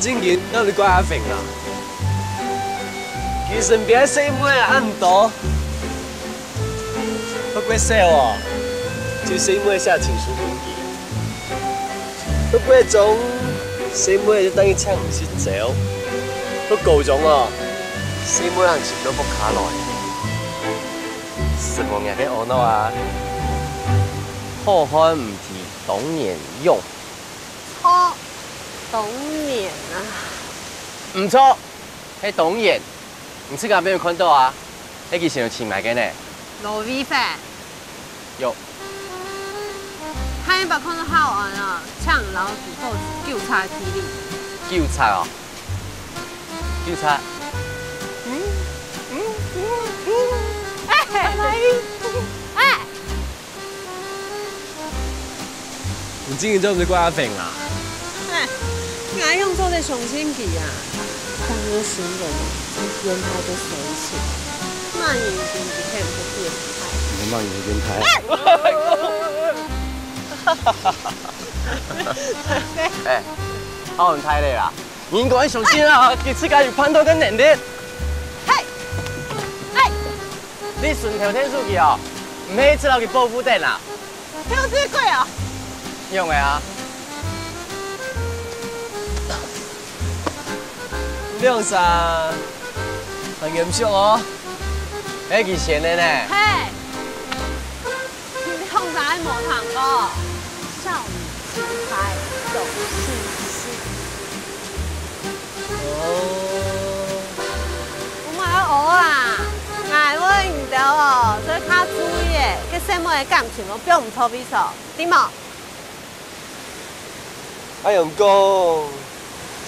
真紧，那你怪阿平啦。其实别细妹暗多，不过说哦，就细妹下情书给你，不过种细妹就等于抢唔是走，不高中哦，细妹人全都不卡来，什么人去学孬啊？好汉唔提当年勇。 错，董年啊，唔错，迄董燕，唔知甲边有看到啊？迄其实有请来嘅呢。罗威飞，有。他一把看到好玩啊，抢老鼠后纠察体力。纠察哦，纠察。哎，你今年做唔是怪阿平啊？俺用做的雄心笔啊，当个新人哦，从变态到随性，慢眼睛比看不变态。你慢眼睛变态。哎，好唔太累啦，你应该小心啊，其次家有判断跟能力。嘿，哎，你顺条天数去哦，唔可以出来去报复店啦。听这句啊？用的啊。 亮啥？很严肃哦，迄是闲的呢。嘿，你控制无糖个，少女情怀有信心。哦，我嘛要学啦，俺我唔到哦，所以较注意的，佮细妹的感情我表唔错比错，对冇？阿阳讲，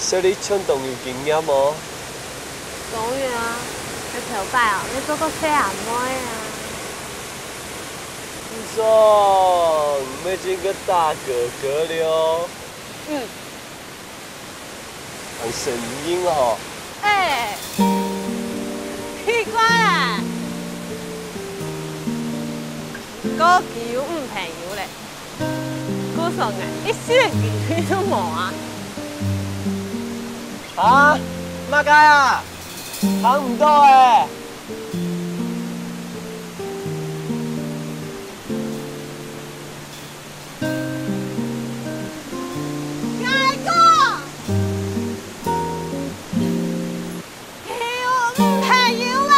小你冲动有经验无？当然啊，你头摆哦，你做过细阿妹啊？你说，没见个大哥哥了？嗯。很神经哦。哎，奇怪啊！高球唔朋友咧，古上啊，一些机会都无啊！啊，乜解啊？行唔到诶！大哥，球唔朋友咧，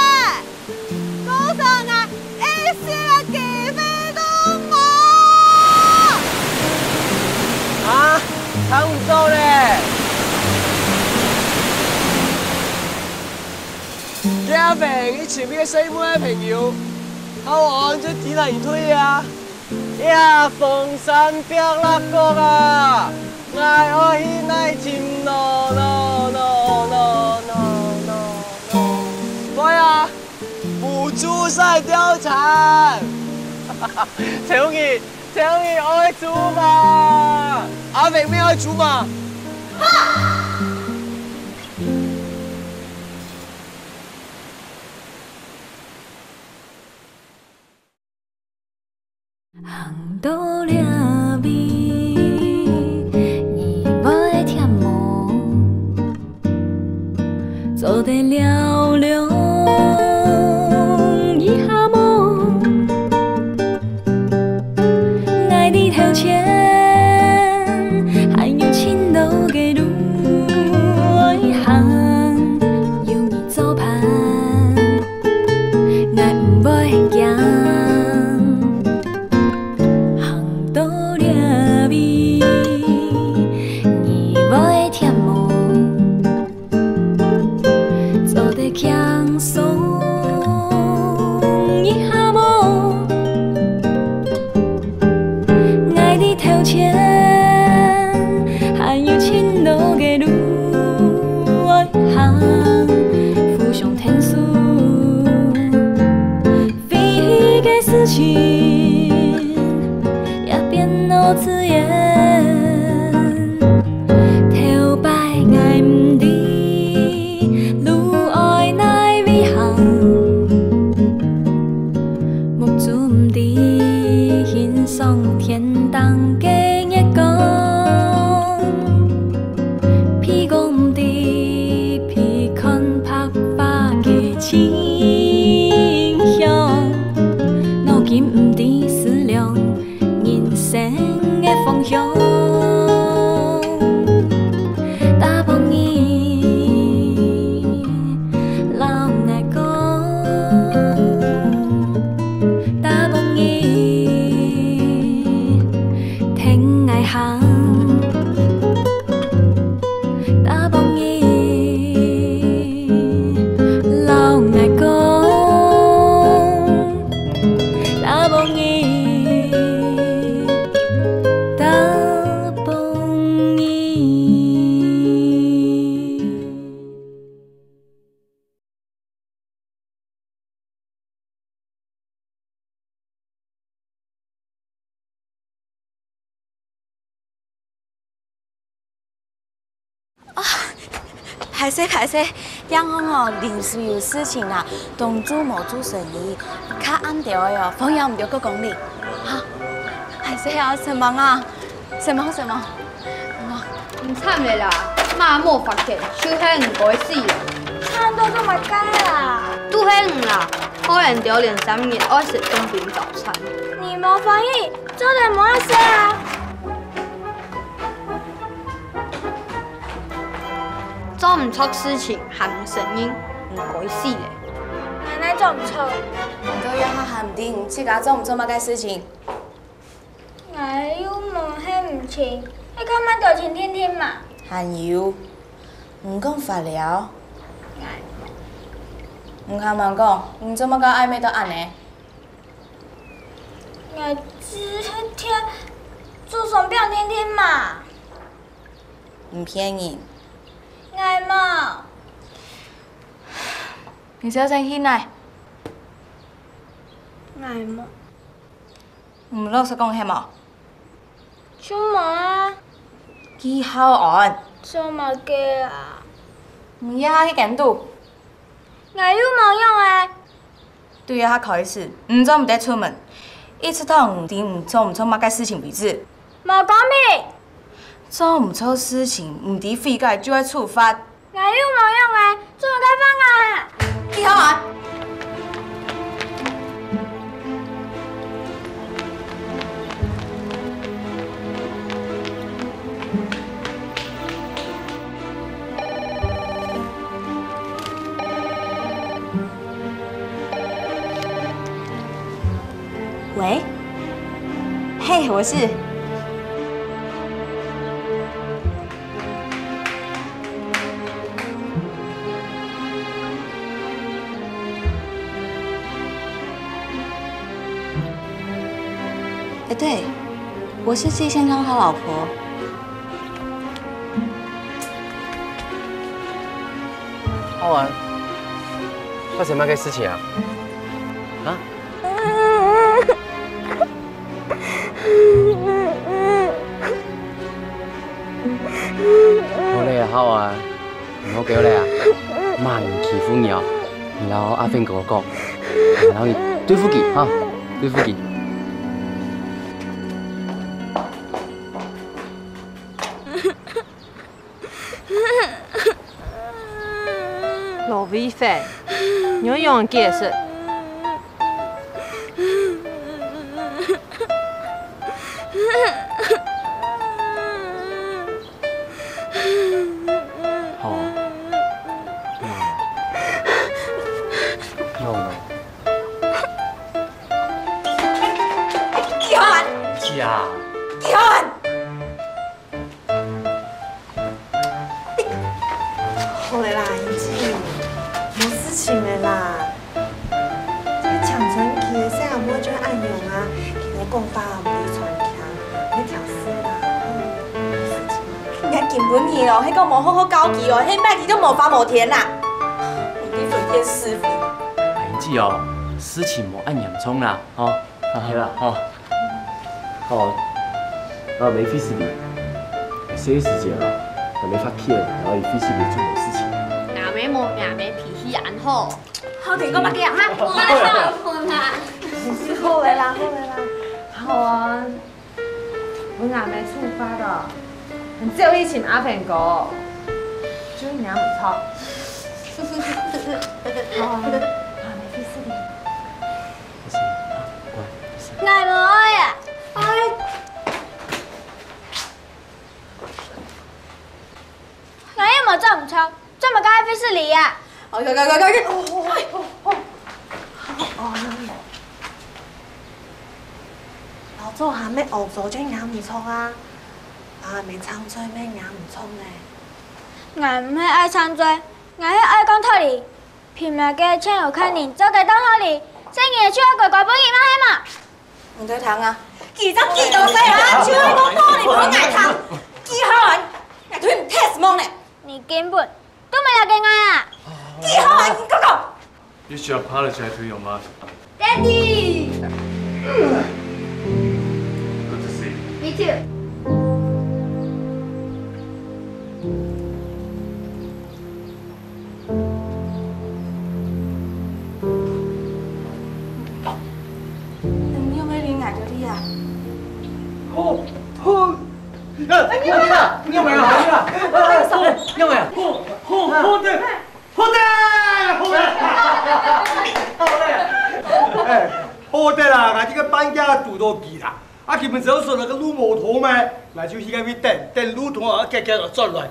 古上啊，一些机会都无。啊，行唔到咧！ 阿平，你前面嘅細妹嘅朋友，好按咗指嚟推啊！呀，逢山壁那個啊，愛我去內情 no no no no no no。對啊，輔助賽貂蟬。小兒，愛竹馬。阿平咩愛竹馬？ 红豆粒味，你袂甜无？做得了了，一下无，爱你头前，还有青豆给路，一行有你做伴，爱唔袂惊。 强松一下无，爱你头前还有青豆的路，一行浮上天数，飞的事情也变老自然，头摆爱唔知。 天堂嘅月光，披讲。生的方向。大梦伊老爱讲，大梦伊天爱行，大梦伊老爱讲，大梦伊。歹势，央行哦临时有事情啦，东主无做生意，较暗调的哦，方向唔着搁讲你，哈，歹势啊，什忙啊，什忙？唔惨的啦，妈莫发现，手遐唔该死了。差不多这么干啦。拄遐唔啦，可能丢连3日爱食冬饼早餐。你没翻译，做点么事啊？做唔出事情，喊声音，唔该死嘞。奶奶做唔错。都约他喊唔定，自家做唔做乜嘅事情？奶有问遐唔清，你干嘛就请天天嘛？含有，唔讲法了。唔通问讲，你做乜甲暧昧到安尼？奶只听做手表天天嘛。唔骗人。奶嘛。你小声起来。奶嘛。唔老实讲，系冇？做嘛啊？记好案。做嘛嘅啊？唔要下去监督。奶有冇用诶？对于他开始，唔做唔得出门，一出到唔定唔做乜嘅事情为止。冇讲咩？做唔错事情，唔抵悔改就要处罚。奶有冇用诶？做该放啊！记好案。喂，嘿，我是。对，我是季先生他老婆。阿文，发生乜嘅事情啊？啊？好嘞啊，好啊，唔好叫你啊，妈唔欺负你哦。然后阿芬跟我讲，然后你对付佢哈，对付佢。罗威飞，你要用解释。好。no。季浩然。是啊。季浩然。好了啦，英姐，没事情的啦。这个抢存期的细汉妹就爱用啊，今日讲法唔理传强，你调试啦。没事情。你根本去哦，迄个无好好教佢哦，迄摆佢都无法无天啦，唔知分辨是非。英姐哦，事情无按洋葱啦，哦，係啦，哦，好，没费事你，些时间啊，也没发片，然后也费事你做好事情。牙妹冇牙妹脾气很好，好听讲乜嘢啊？我老婆啦。好了啦，好了啦。好啊，我还没出发的，很只有一请阿平哥，就是你阿唔错。好啊，没费事的。没事，好，乖，没事。奶冇呀？哎，浴室里呀。哦，有，老祖还没学做这养唔错啊，没唱吹咩养唔错呢？我唔係愛唱嘴，我係愛講道理。平日嘅親友看你做嘅當道理，生意出乖乖本意嘛係嘛？唔對糖啊！記得記到死啊！就係講道理唔捱頭，記好人，捱腿唔 test 夢呢？你根本都沒有嘅愛啊！記好人嗰個。You should apologize to your mother. Daddy. Good to see you. Me too. 你有冇理解到啲啊？因為啊，因為啊，好得啦，我這個搬家拄到期啦，基本上說那個路無圖嘛，我就去嗰邊等路圖啊，結就轉來。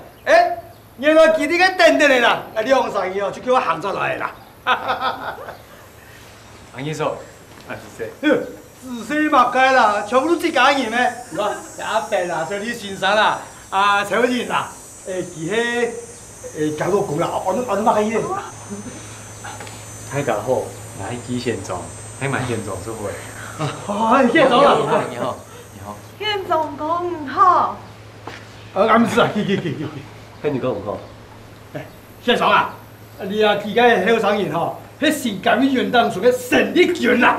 原來佢哋個等得嚟啦，兩生意哦就叫我行出來啦。安醫生，安是誰？自細嘛該啦，全部都自家人咩？我阿伯啦，做你先生啦，蔡人啦，佢係搞到講啦，我都乜嘢？太搞好，我係基縣長，係蠻縣長做會。縣長啦，你好。縣長講唔好。啱事啊，去。跟你講唔好。縣長啊，你自家係後生人吼，迄性感嘅元當屬於勝利權啦。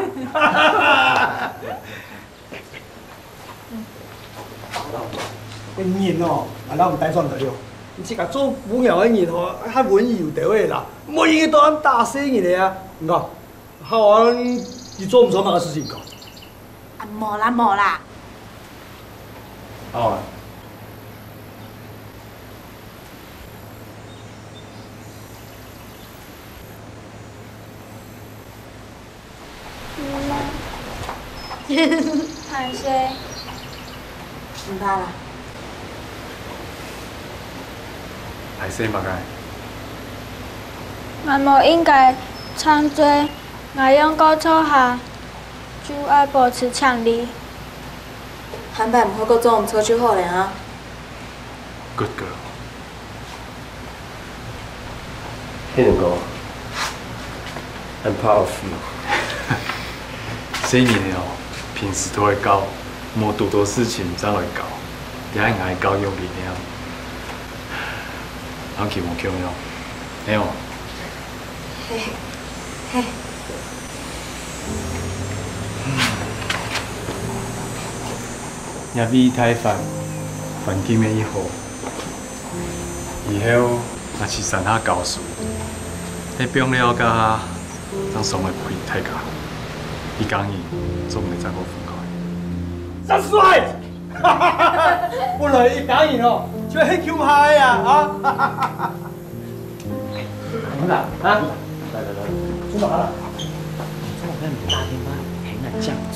人哦，咱唔帶算得了。你即個做舞娘嘅人吼，較文藝有地位啦，每日都咁打死人哋啊！唔講，好啊，你做唔做乜個事情講？冇啦。好啊。還是唔怕啦。係誰嘛該？我冇應該唱醉，我用個錯下，就愛保持強力。韓白唔好個做唔錯就好咧啊！ Good girl。聽人講，I'm proud of you。所以你哦，平時都會教，冇多多事情才會教，也係愛教育你了。我期望強樣，哎哦。嘿。也比太煩，環境嘅以後，若是山下教書，迄變了甲當爽會開太假，伊講伊總袂再好分開。真帥！本來一講人哦，就係 Q 派啊！怎麼啦？來，做乜啦？我跟你打電話，請人降準。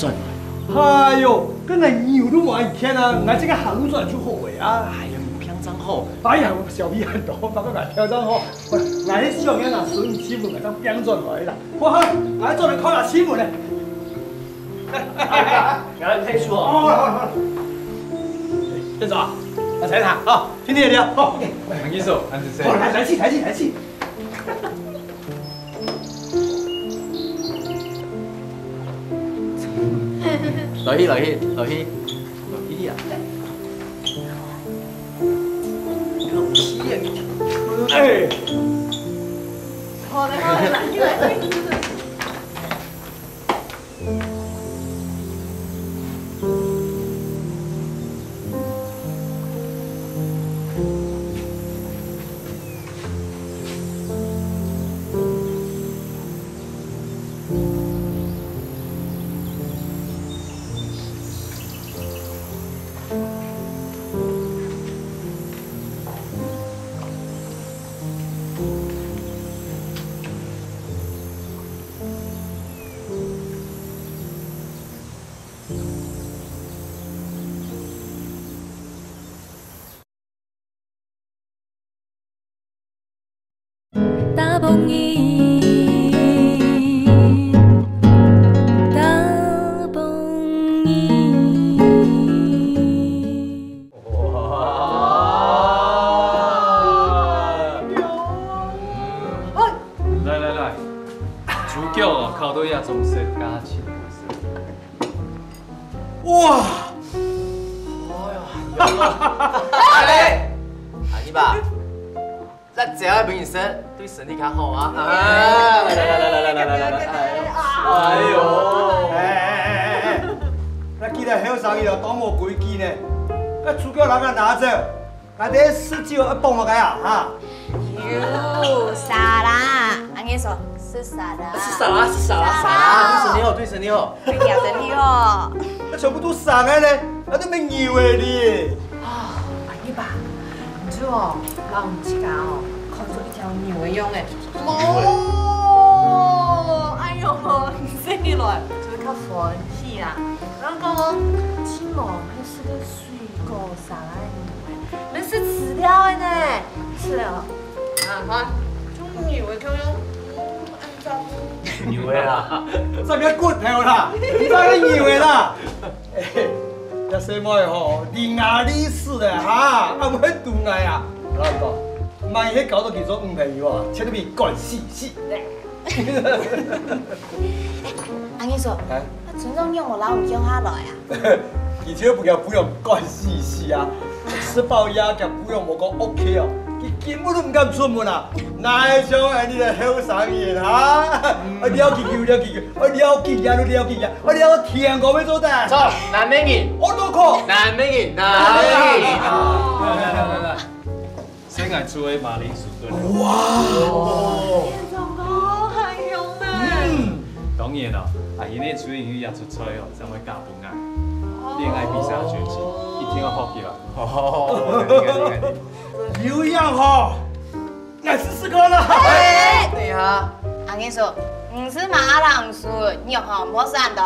哎呦，跟那牛都冇一天啊！我這個行路轉就好嘅啊！哎呀，你平常好。哎呀，小屁很多，把個挑戰好。我係上日嗱順起門，當標準來啦。哇，我做你考下起門咧。我睇書哦。好。院長，我踩他啊，聽聽你啊。好。安醫生，安是誰？來氣。落去啊！哎。好嘞。大梦伊，大梦伊。来，主角哦，靠到遐总是加钱。哇！哎，阿姨爸，咱这下明生对身体较好啊！来，哎呦，哎，那记得后生意哦，多无规矩呢。那主角人家拿走，那这四酒一蹦落来啊哈！哟，傻啦！安尼说是傻啦，是啥啦？对身体好。对呀，身体哦。那全部都傻的呢，那都没牛的哩。啊，阿姨爸，唔知哦，老唔知家哦，看出一条牛的样诶。哦，哎呦，生起来就较欢喜啦。然后讲，亲哦，那是个水果沙拉牛诶，那是吃掉的呢，吃了。啊，看，种牛的叫用，按照。牛的啦，这个骨头啦，这个牛的啦。这什么吼，伶牙俐齿的哈，啊唔去动来啊。老实讲，万一搞到其中朋友啊，切都比干死死。安尼说，村长用我老唔用下来啊？而且不用干死死啊，吃饱压脚不用我讲 OK 哦。佢根本都唔敢出門啊！哪像係你哋後生人嚇？我了記佢，我了記呀，你了記呀，我了聽過咩做得？錯，南美人，我都講。南美人。来，先来做的马铃薯炖。哇！店长哥很勇呢。當然啦，因為主人要出菜哦，才會加本愛。戀愛比賽絕技，一聽就學起來。有樣吼，來試試看啦。哎，對啊。安尼說，唔是馬鈴薯，肉吼唔好散的。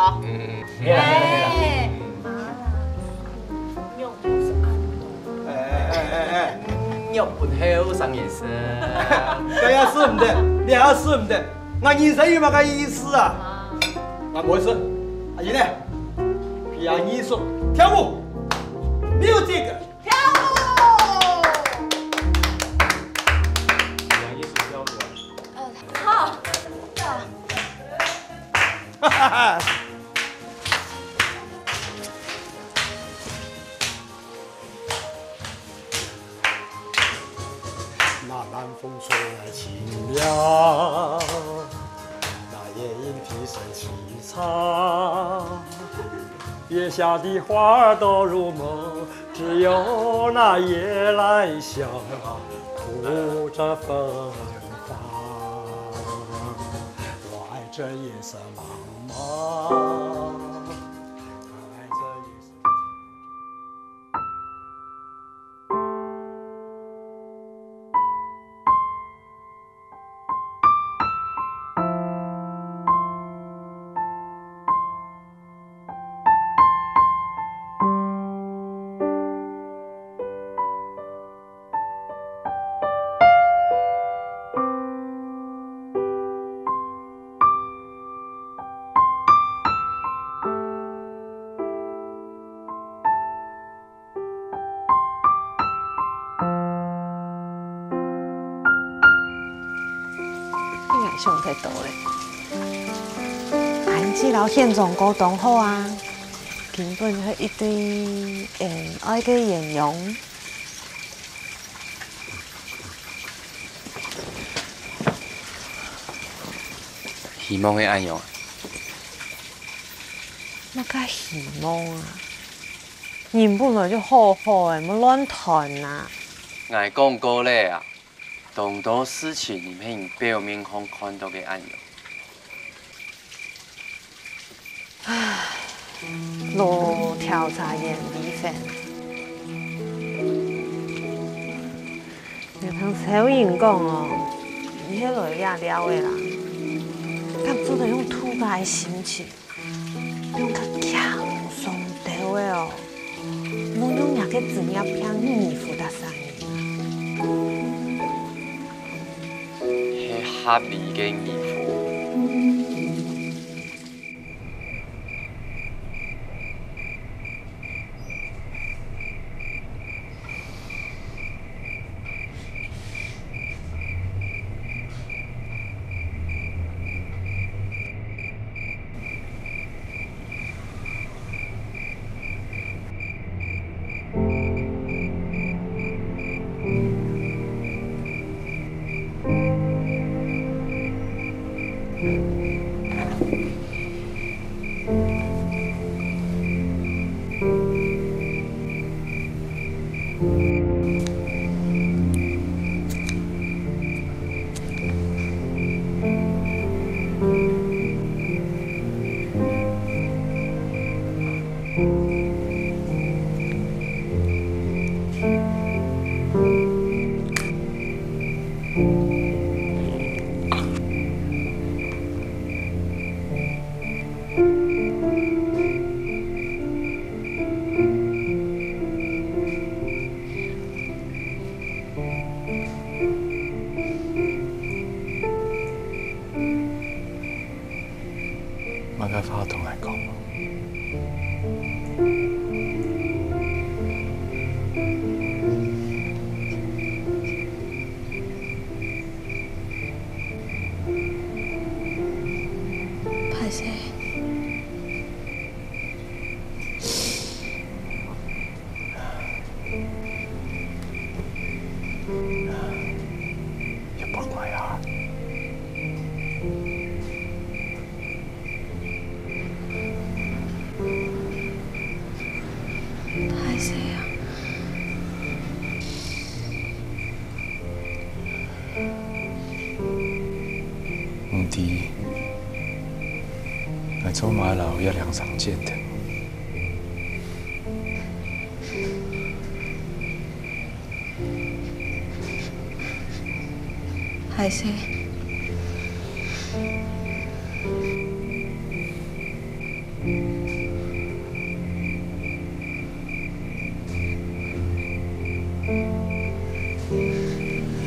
哎。肉本後生也是。這樣是唔得，那樣是唔得，我人生有乜個意思啊？我冇事，阿姨呢？表演藝術，跳舞，music。好，哈哈。那南风吹来清凉，那夜莺啼声凄惨，月下的花儿都入梦，只有那夜来香吐着芬芳。我爱这夜色茫茫，我爱这夜色。上太多咧，俺这老县长沟通好啊，根本是一堆爱嘅演员。希望会安用。乜介希望啊？人本来就好好诶，冇乱谈啊！我讲过咧啊。很多事情你们用表面上看到的安样。唉，路调查员李粉，你通小人讲哦，你迄落也了的啦，敢做得用突发的心情，用较强松掉的哦，冇用那个字眼骗你负责生意。合理嘅义务。我该发同来讲吗？歹势，也不怪啊。歹势啊！唔知，我走马路要两常见的。歹势，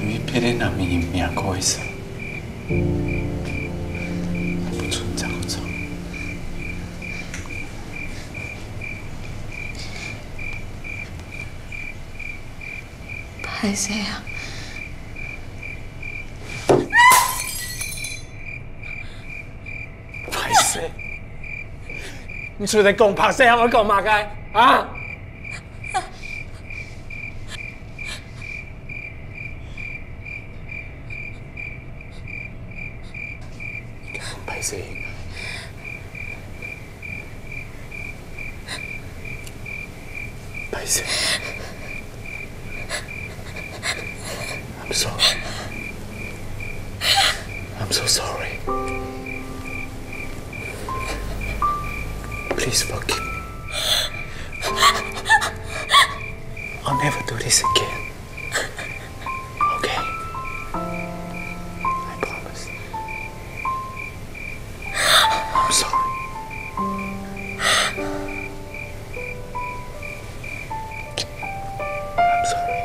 因为别人那命命过一生，不存在我错。歹势啊！歹势，你出来讲拍势，还我讲骂街啊？歹势，歹势。I'm sorry. I'm so sorry. Please forgive me. I'll never do this again. Okay? I promise. I'm sorry. I'm sorry.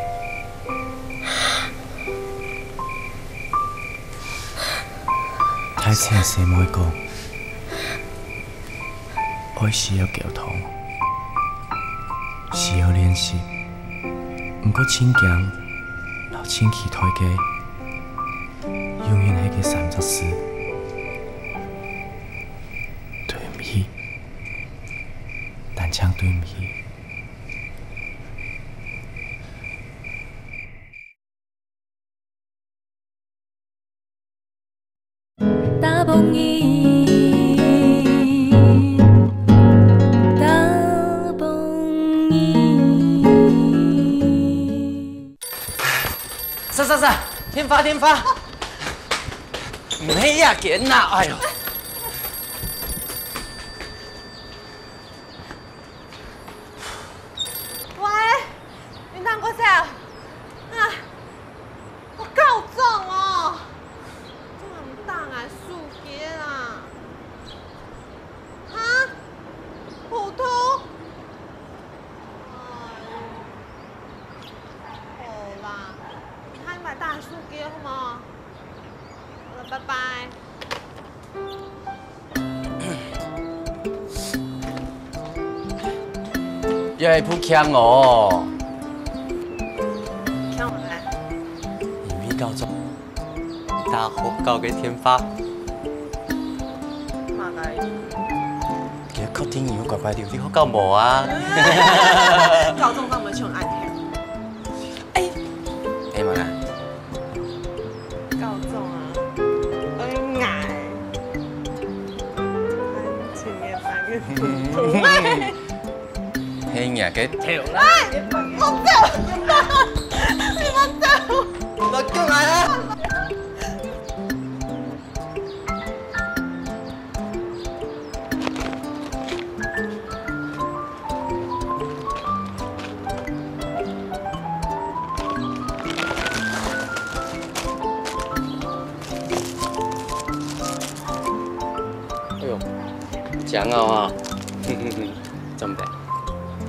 太先生妹讲，爱是要沟通，是要练习，不过亲强，老亲气推家，永远迄个30事，对唔起，但唱对唔起。大梦伊，大梦伊。是，天发，唔起呀，见啦，哎呦！喂，云堂哥仔，啊，我够重哦，这么大眼树叶啊，啊，普通，好啦，你看你买大树叶好吗？我来拜拜。又係鋪強哦，看我来。而未夠鐘，大學教嘅天花，嘛來。其實確定要乖乖啲，啲學教無啊。高中咱們唱暗聽。哎嘛啦，高中啊，矮，前面半個圖。輕呀嘅跳啦。我走，你們走。我叫來啊！哎呦，講啊！真的，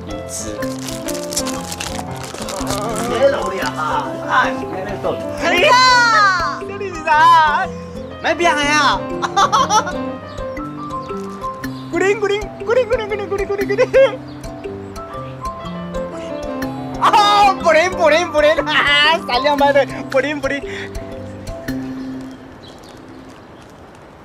有汁。别老呀！哎，哎呀，这里是啥？没变呀！咕铃咕铃咕铃咕铃咕铃咕铃咕铃咕铃！啊，不灵不灵不灵！啊，善良买的不灵不灵。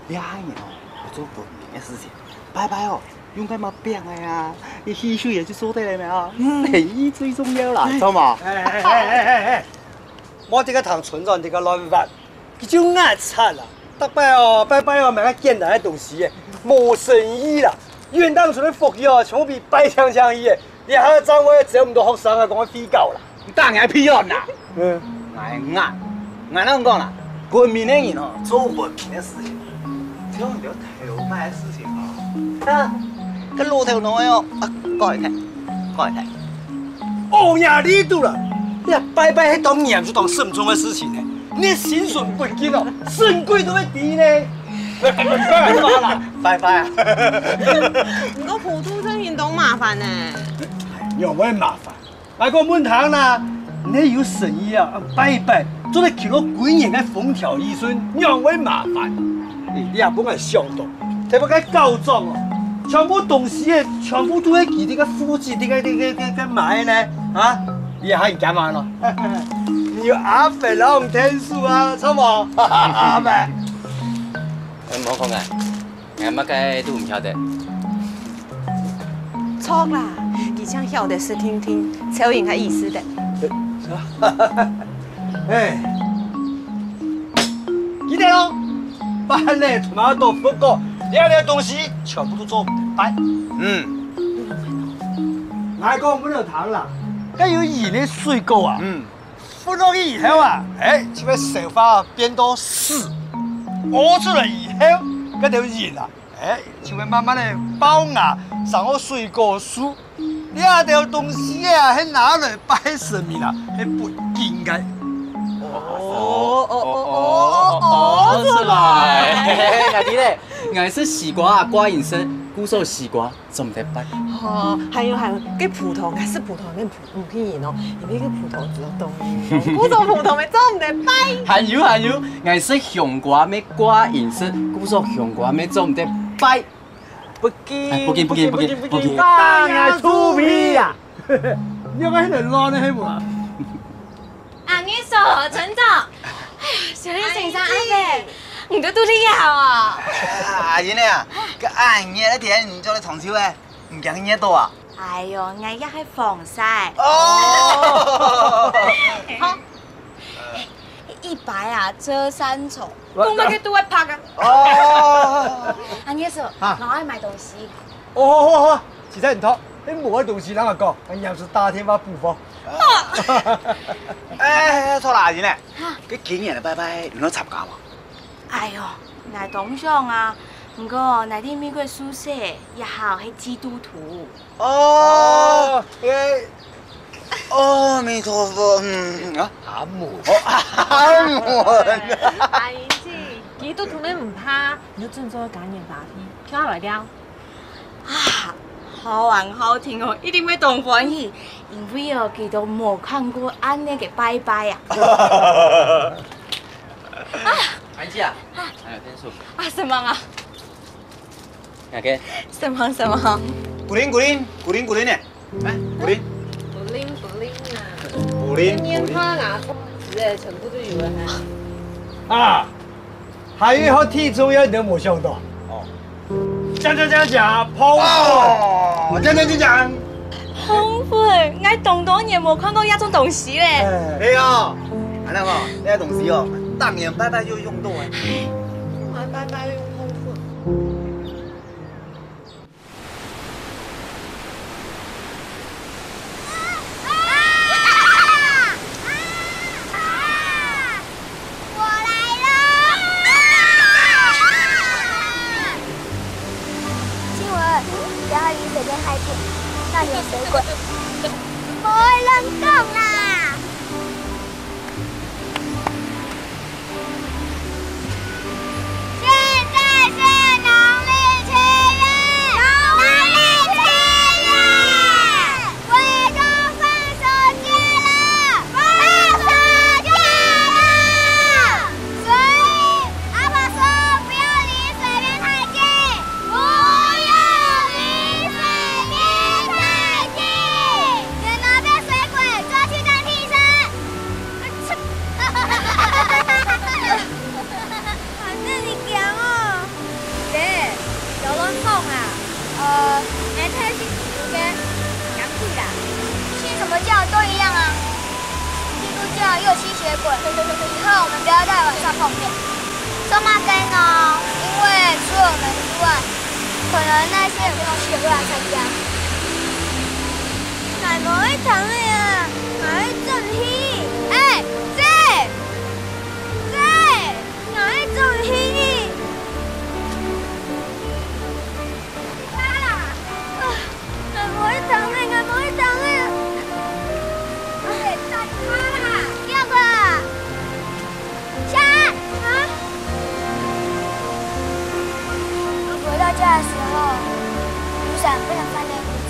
厉害哦，我做不明的事情，拜拜哦。用该嘛变的呀，你吸收也就说对了没有？利益最重要啦，知道嘛？哎！我这个糖存在这个乱法，佢就爱惨啦！大拜哦，拜拜哦，买个简单的东西嘅，冇生意啦。元旦出嚟福利哦，全部比拜强强意嘅。你下個週我只有咁多學生啊，講我飛夠啦，當然係屁人啦。嗯，俺咁講啦，文明的人哦，做文明的事情，千萬唔要頭擺的事情哦。啊！個老頭腦哦，過嚟睇，過嚟睇。哦呀，你度啦！你啊拜拜，迄當嚴就當慎重的事情呢。你薪水不緊哦，神鬼都會低呢。拜拜啊！唔過普通生運動麻煩呢。有咩麻煩？來個問堂啦，你有生意啊，拜拜，做得見到鬼人嘅風調雨順，有咩麻煩？你也不愛上當，特別該告狀哦。全部東西嘅，全部都係佢哋嘅夫妻啲買呢，啊？你還唔敢買咯？你阿肥佬唔聽書啊，錯冇？阿肥，唔好講啊，我乜嘅都唔曉得。錯啦，而且曉得是聽聽，才有影下意思的。哎，記得咯，班內同埋都不過，兩樣東西全部都做唔得。嗯，我講唔到糖啦，梗有鹽的水果啊。放落去以後啊，哎，這個手法變到絲，熬出來以後，嗰條鹽啊，哎，就會慢慢的爆芽，上個水果樹。兩條東西啊，係拿來擺神明啦，係不應該。出來！阿弟咧，我是西瓜啊，瓜引生，古手西瓜，做唔得拜。哦，還有，cái葡萄，我是葡萄面唔可以喏，因為個葡萄只有冬天，古種葡萄咪做唔得拜。還有，我是香瓜咩瓜引生，古手香瓜咩做唔得拜。不見，當然粗皮呀！你有冇喺度攞呢？係冇啊？阿姨嫂，陳總，哎呀，小李先生阿伯，唔到到你呀啊！阿姨啊，個暗夜一天唔做你長燒嘅，唔驚熱到啊？哎呦，我一係防曬。哦。好。一白啊，遮三醜，公乜嘅都會拍噶。哦。阿姨嫂，我愛買東西。好，其實唔妥，你冇東西啷個講？我又是大天發布貨。哎，錯啦，阿姨呢？佢今日嚟拜拜，你都參加喎？哎呦，我當上啊，不過那啲美國宿舍一號係基督徒。哦，阿彌陀佛，阿門，阿姨姐，基督徒你唔怕，你要盡做感染大片，聽下來了。啊，好玩好聽哦，一定會當歡喜，因為哦，佢都冇看過安尼嘅拜拜啊。啊，安姐啊，还有天数。啊，什么啊？哪个？什么什么？古灵呢？哎，古灵啊！古灵。烟花拿出来，全部都有了。啊，还有好体重要你都没想到。哦。讲，澎湖。讲。澎湖，我东多年没看过那种东西嘞。哎呀，安那个那东西哦，当年拜拜就用到哎。拜用澎湖。不要离水边太近，那里有水鬼。不会乱动啦！现在是农历7月，农历7月，贵州放暑假了，放暑假了，所以阿婆说不要离水边太近，不要。没太信主跟洋气的，信什么教都一样啊。基督教又吸血鬼，以后我们不要在晚上碰面。什么跟呢？因为除了我们之外，可能那些有东西也会来参加。奶冇会糖的呀，哪会种鱼？哎，哪会种鱼？我会疼的，我会疼的。哎，打他啦！第二个，下来啊！回到家的时候，雨伞不能放在屋子。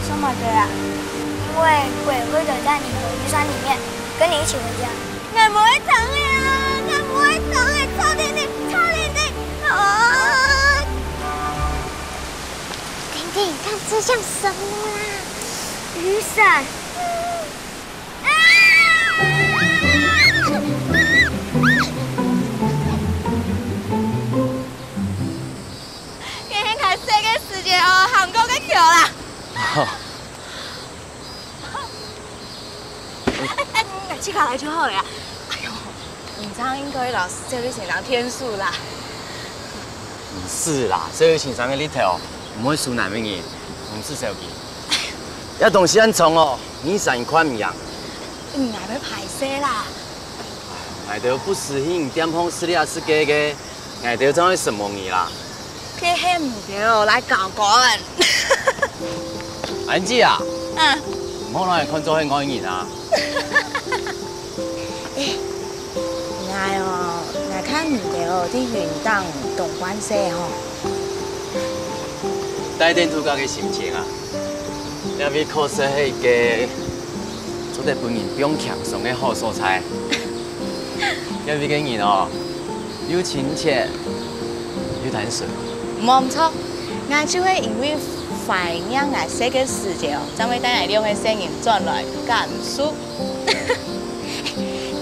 什么的啊？因为鬼会躲在你的雨伞里面，跟你一起回家。我不会疼的啊！我不会疼的，臭弟弟，啊！你看这像什么啦？雨伞。今天看世界世界哦，韩国嘅桥啦。去考来就好了呀。哎呦，你这样应该老师这里写上天数啦。不是啦，这里请上个里头。唔会输哪面嘢，唔是手机。要东西很重哦，你上一款唔样。你还要排泄啦？爱到不适应，点碰死你也是假嘅，爱到怎会什么嘢啦？佢嘿唔对，来搞管。安姐啊，唔好攞人看做係外人啊。哎哦，我看唔到啲元旦同關係吼。帶點土家嘅心情啊，要比考試係個做得本人不用強鬆嘅好素材，要比個人哦又親切又單純。冇唔錯，我就會因為反映我這個世界哦，將會帶來兩個聲音轉來感受。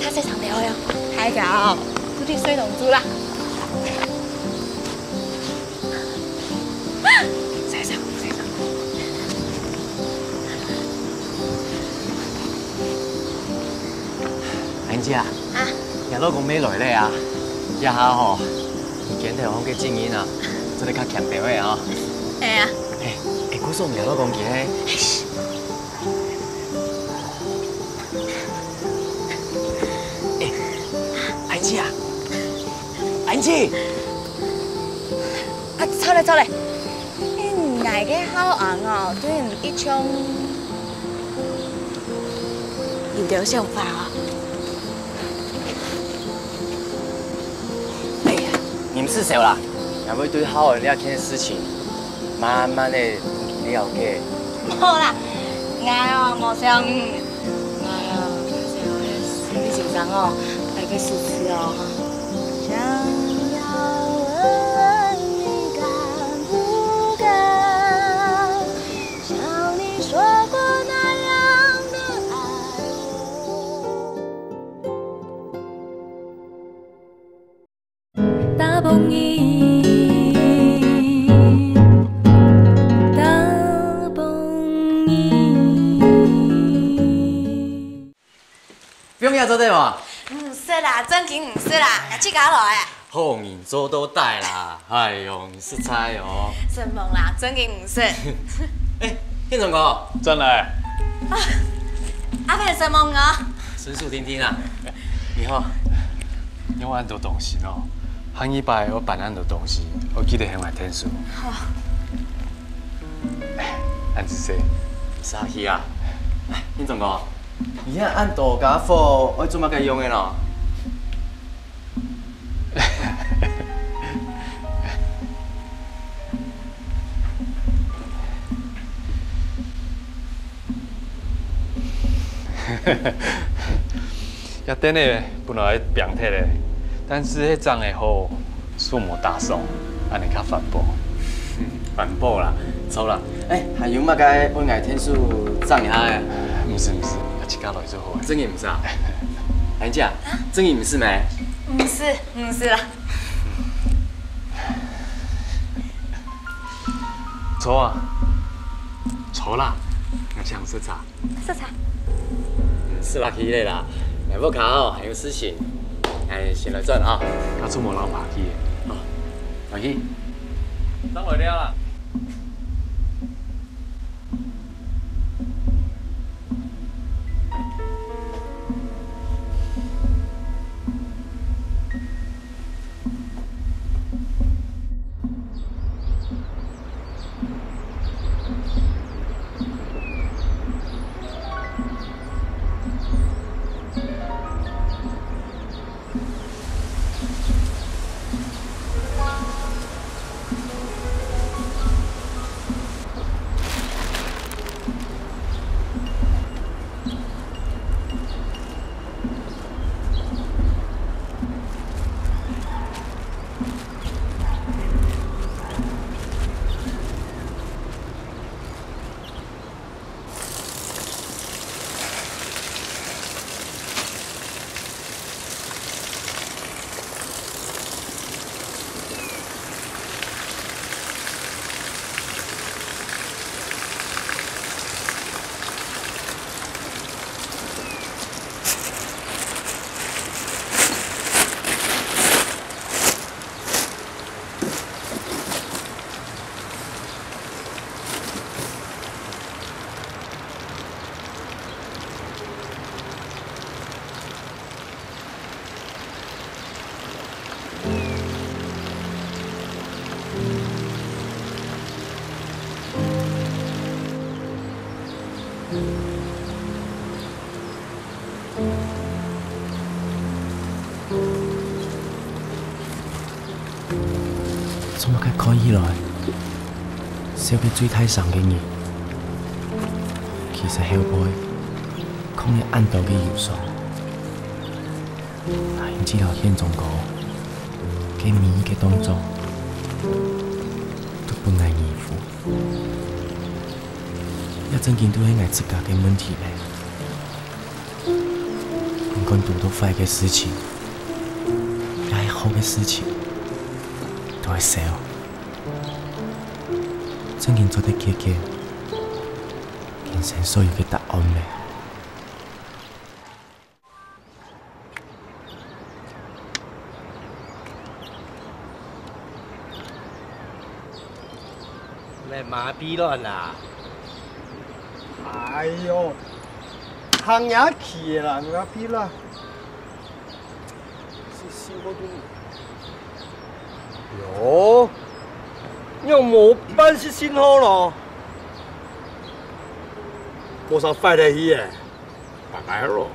卡西場聊喲，太搞，都啲水龍珠啦。安姐啊，日老公未來咧啊，一下吼，檢查好嘅經驗啊，做得較強調嘅啊。係啊。古數日老公見咧。安姐啊，安姐。啊，走嚟走嚟，捱嘅好硬哦，對唔一槍，有條想法啊。你們是誰啦？也會對好人了解的事情，慢慢的了解。冇啦，我哦冇想，我哦心理上哦，一个诗词哦。想要问问你敢不敢，像你说过那样的爱我。大捧伊。 不用要做对无？唔说啦，真紧唔说啦，去搞来啊！后面做都带啦，哎呦，你是猜哦。什么啦，真紧唔说。哎，天总哥，真来。啊，阿妹什么啊？纯属听听啦。你好，因为很多东西哦，行业摆我办很多东西，我记得很爱听书。好。安子说，啥去啊？哎，天总哥。 伊遐按度假斧，我做乜该用的咯？遐顶个本来平铁的，但是迄张的好树木大松，安尼较环保。环保啦，错啦。哎，还有乜该我爱天数涨一下的？唔是，一家落去做好。真嘅唔是啊？安姐，真嘅唔是咩？唔是啦。错啊，错啦，我想喝茶。喝茶。是啦，去嘞啦。来不考还有事情，哎，先来转啊。我出门老爬去的。哦，爬去。等会了啦。 怎么该看起来，小比水太上嘅人，其实后背可能暗道嘅忧伤，但因知道现中国嘅每一个动作都不难应付，也真见到係我自家嘅问题咧。唔管遇到坏嘅事情，也係好嘅事情。 都会笑，真正做得结结，人生所有嘅答案未？你麻痹了啦！哎呦，行也去啦，麻痹了，是辛苦多。 哟，我冇办是信号咯，冇啥快得去诶，拜拜咯。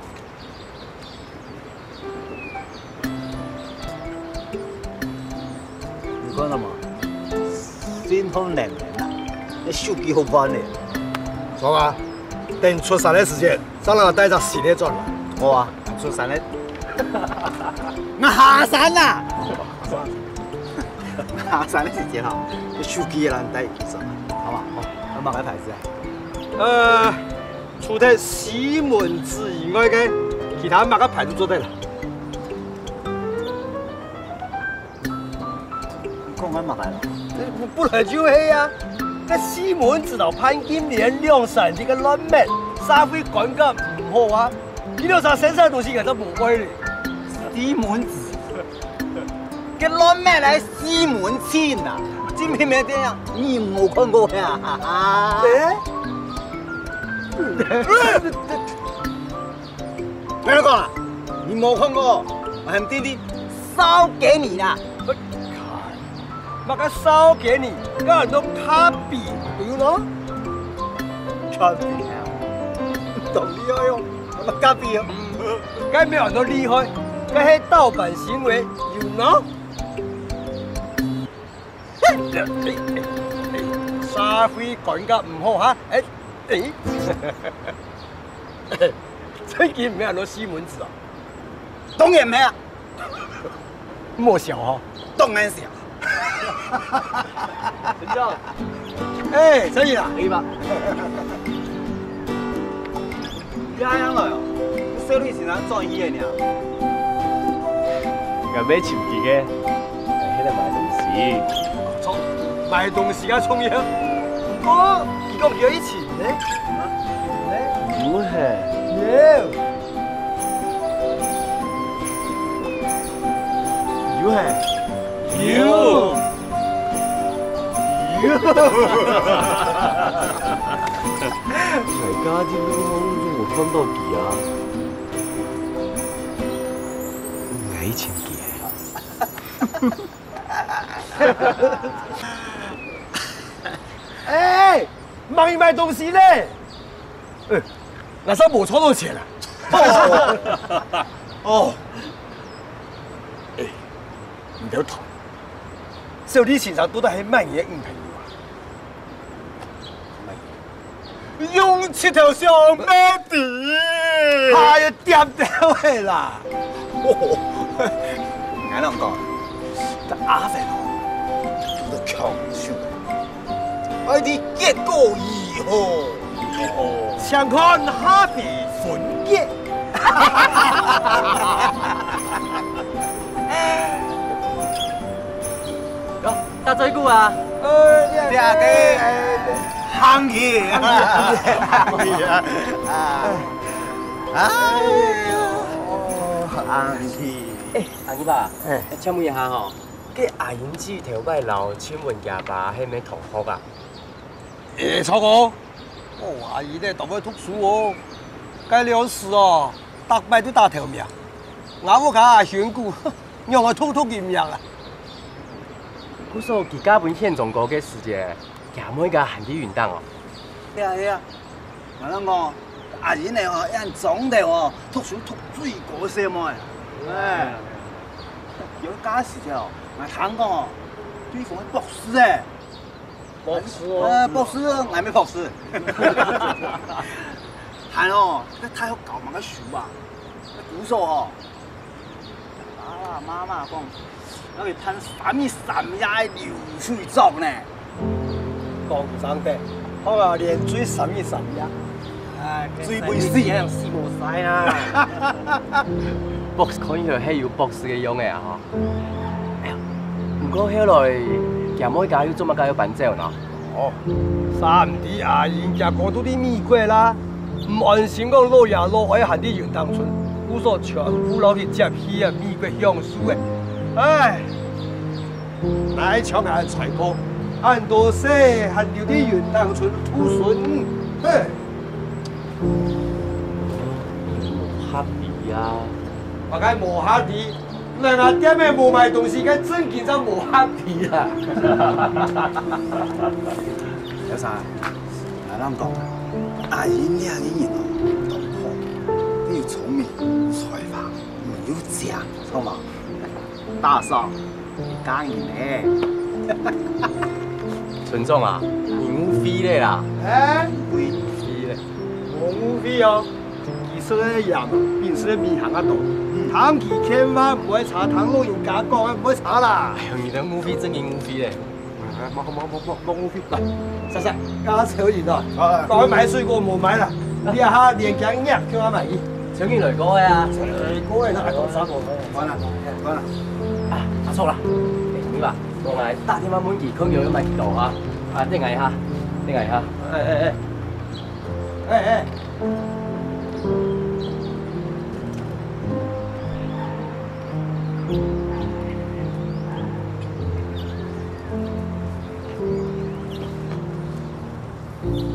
你讲了嘛？信号难啊，你手机好关的。爽啊！等出山的时间，咱俩带着新的转来。好啊，出山的。我下山啦！下山的时间吼，你手机的人带记上，好嘛？好，我买个牌子啊。除了西门子以外嘅，其他哪个牌子做得啦？讲我买来了。不然就係啊！個西門子同潘金蓮兩神這個亂咩，社會感覺唔好啊！呢兩隻身上東西其實冇關咧。西門子，個亂咩嚟西門慶啊？真係咩電影？你冇看過呀？別講啦，你冇看過，我係弟弟燒給你啦。把它燒給你，嗰人都卡比，對咯？卡比啊，懂厲害喲，我們卡比哦。梗沒有人都厲害，嗰係盜版行為，you know？社會感覺唔好嚇，最近唔係人都西門子啊？當然沒啊，莫小哈，當然小。陳教，哎，可以啦，可以吧？這樣咯，小女是哪轉醫的呢？我買手機嘅，喺度買東西。從買東西啊，從嘢，我佢講幾錢呢？唔係。有係。有。大家啲我看到佢啊，愛情嘅。哎，買東西咧，那時候冇錯到錢啦。哦。哎，唔好談。小弟身上都係乜嘢唔平喎？用七條小妹底，哎呀，掂到嘅啦！俺兩個，但阿肥佬都強手，我哋結果以後，想看哈比分結。打最久啊！你阿哥行去，哎呦，行去。哎，阿姨爸，請問一下吼，個阿英子頭擺留請問家爸係咪同學啊？錯過，我阿姨咧讀去讀書哦，該了事哦，搭擺都打條命，我屋企阿選股，讓我偷偷見命啊！嗰時候佢家本獻中國嘅時節，佢每個行啲運動哦。係啊，我諗講阿姨呢哦，人總的哦，讀書讀最高些嘛。哎，有假時啫哦，我聽講哦，對方係博士誒。博士哦。博士，我沒博士。係哦，佢太好搞埋個書啊，古數哦。媽媽講。我哋噴3日流水走呢，講唔上得，我話連水3日。水杯死啊，死無晒啊！博士可以係係有博士嘅用嘅啊！哎呀，唔過後來其實每家要做乜家要辦證呐？哦，3弟阿姨家講到啲美國啦，唔安心講老爺老愛行啲元當村，故所全部攞去接起啊美國鄉書嘅。唉，來搶下財科，按多些還留啲元當村土筍，嘿。黑皮啊！我講冇黑皮，人家店面冇賣東西，佢真見咗冇黑皮啦。有啥？我諗講，阿姨呢啲人哦，都好，都要聰明、才華，唔要正，好嘛？大嫂，講你呢？村長啊，你誤會咧啦！哎，誤會咧，冇誤會哦，其说的盐平时的米行啊多，汤气千万唔好查，汤老人家讲的唔好查啦。哎呦，你的无非真银无非嘞。冇无费来，莎莎，家小人哦，该买水果冇买啦，你下连姜叶叫我买。小件嚟講啊，嗰個都係講三個，講啦，講啦。啊，阿叔啦，你話我係打電話滿期，佢叫佢咪度嚇，啊，你捱下，你捱下，哎。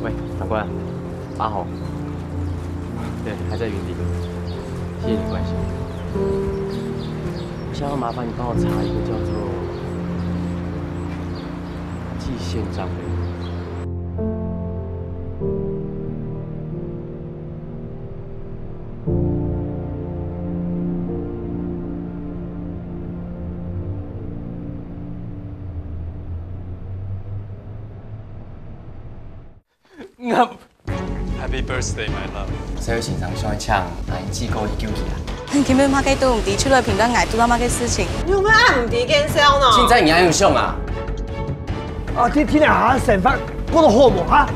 喂，长官，8号，对，还在云顶，谢谢你关心。我想要麻烦你帮我查一个叫做季县长的人。Happy birthday, my love！所以现场想抢，把你寄过去救起来。今日马嘅都唔知出来评论挨做到乜嘅事情。你有冇按唔啲見笑呢？现在你还有想啊？啊，天下成發嗰度好無嚇？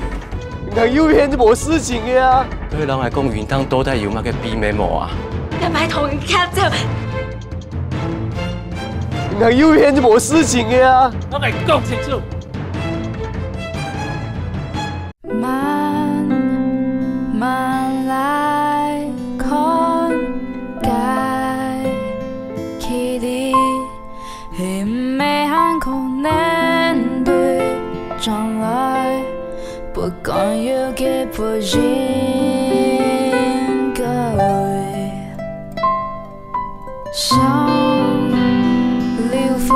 人要騙就冇事情嘅啊！對人嚟講，雲當到底有乜嘅秘密冇啊？你咪同人家就人要騙就冇事情嘅啊！我咪講清楚。慢慢來看解起的係未限可能對將來不講有嘅不應該想流費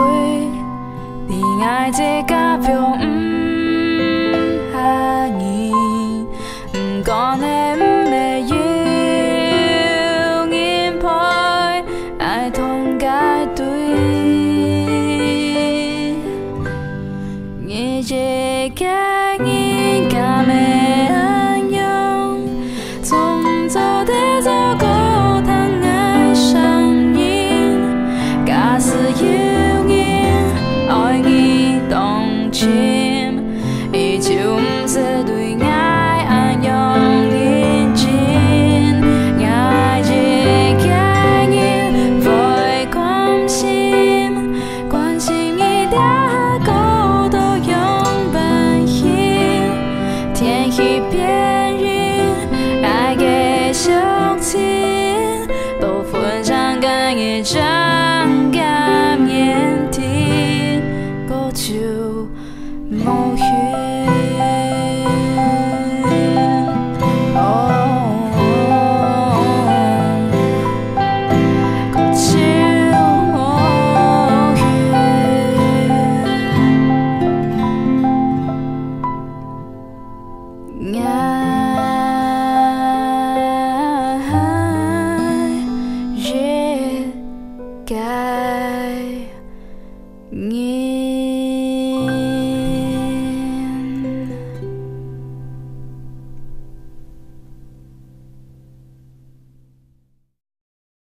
你愛這個表講的。